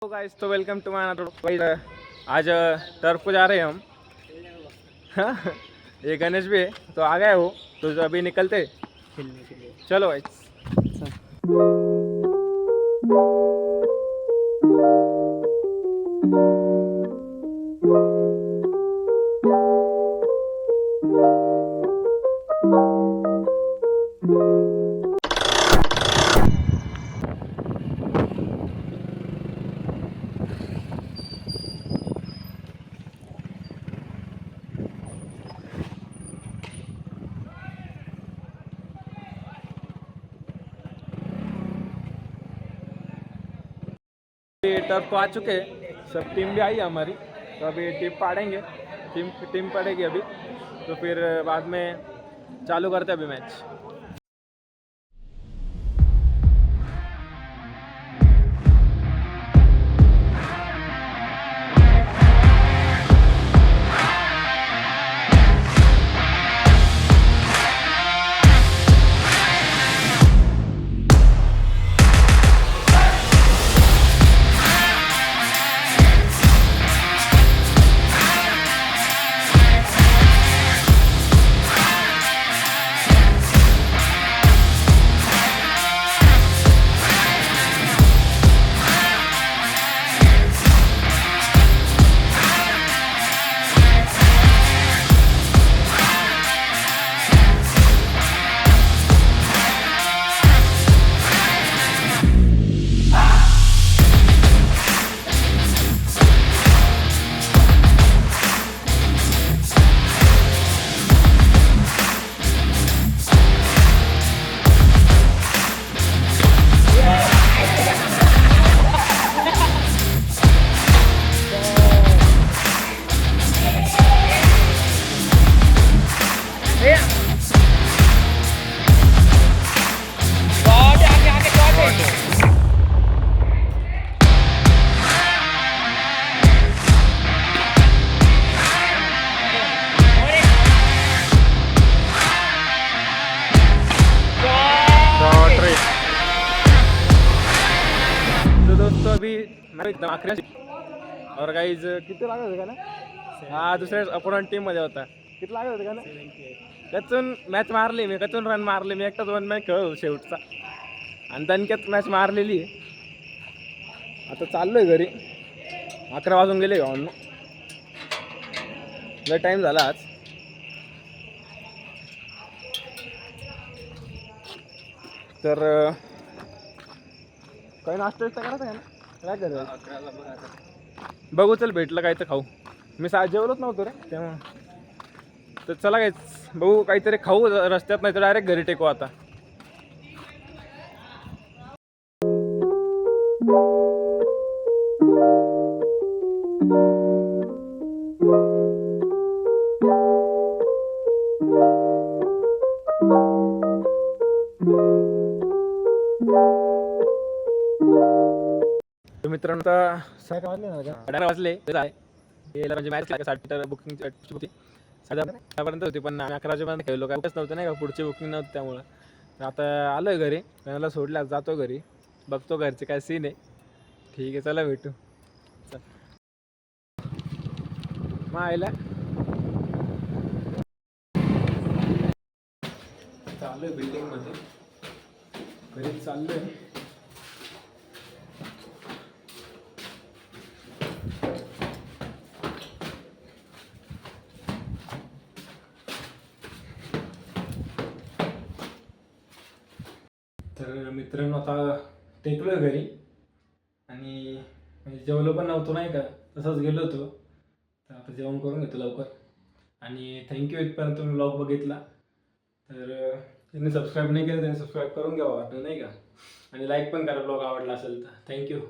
तो गाइस तो welcome to my another. आज टर्फ को जा रहे हैं हम। हाँ, ये गणेश भी है तो आ गया वो, तो अभी निकलते खेलने के लिए। चलो गाइस। टर्फ को आ चुके हैं, सब टीम भी आई है हमारी, तो अभी टीम पाड़ेंगे। टीम पड़ेगी अभी, तो फिर बाद में चालू करते हैं अभी मैच। तो अभी और गाइज किती लागत होते का ना? हा, दुसऱ्या अपोनंट टीम मध्ये होता. किती लागत होते का ना? कचून मॅच मारली मी, कचून रन मारले मी, एकटाच वन मॅच खेळलो शेवटचा, आणि दणक्यात मॅच मारलेली. आता चाललोय घरी, 11 वाजून गेले गावांना, लय टाइम झाला आज. तर काही नाश्ता करायचा आहे ना? काय करायचं बघू, चल भेटलं काय तर खाऊ. मी जेवलोच नव्हतो रे तेव्हा. तर चला काय बघू, काहीतरी खाऊ रस्त्यात, नाही तर डायरेक्ट घरी टेकू आता. मित्रांनो, आता वाजले म्हणजे मॅच साठी बुकिंग होती 7:00 होती, पण 11 वाजेपर्यंत खेळलो, काय नव्हतं नाही का, पुढची बुकिंग नव्हती. त्यामुळं आता आलोय घरी, त्याला सोडल्या जातो घरी, बघतो घरचे काय सीन आहे. ठीक आहे, चला भेटू. मग आयला चाललोय बिल्डिंग मध्ये, घरी चाललोय. तर मित्रांनो, आता टेकलोय घरी, आणि म्हणजे जेवलो पण नव्हतो नाही का, तसंच गेलो होतो. तर आता जेवण करून घेतो लवकर. आणि थँक्यू इथपर्यंत तुम्ही ब्लॉग बघितला. तर ज्यांनी सबस्क्राईब नाही केलं त्यांनी सबस्क्राईब करून घ्यावं वाटतं नाही का, आणि लाईक पण करा ब्लॉग आवडला असेल तर. थँक्यू.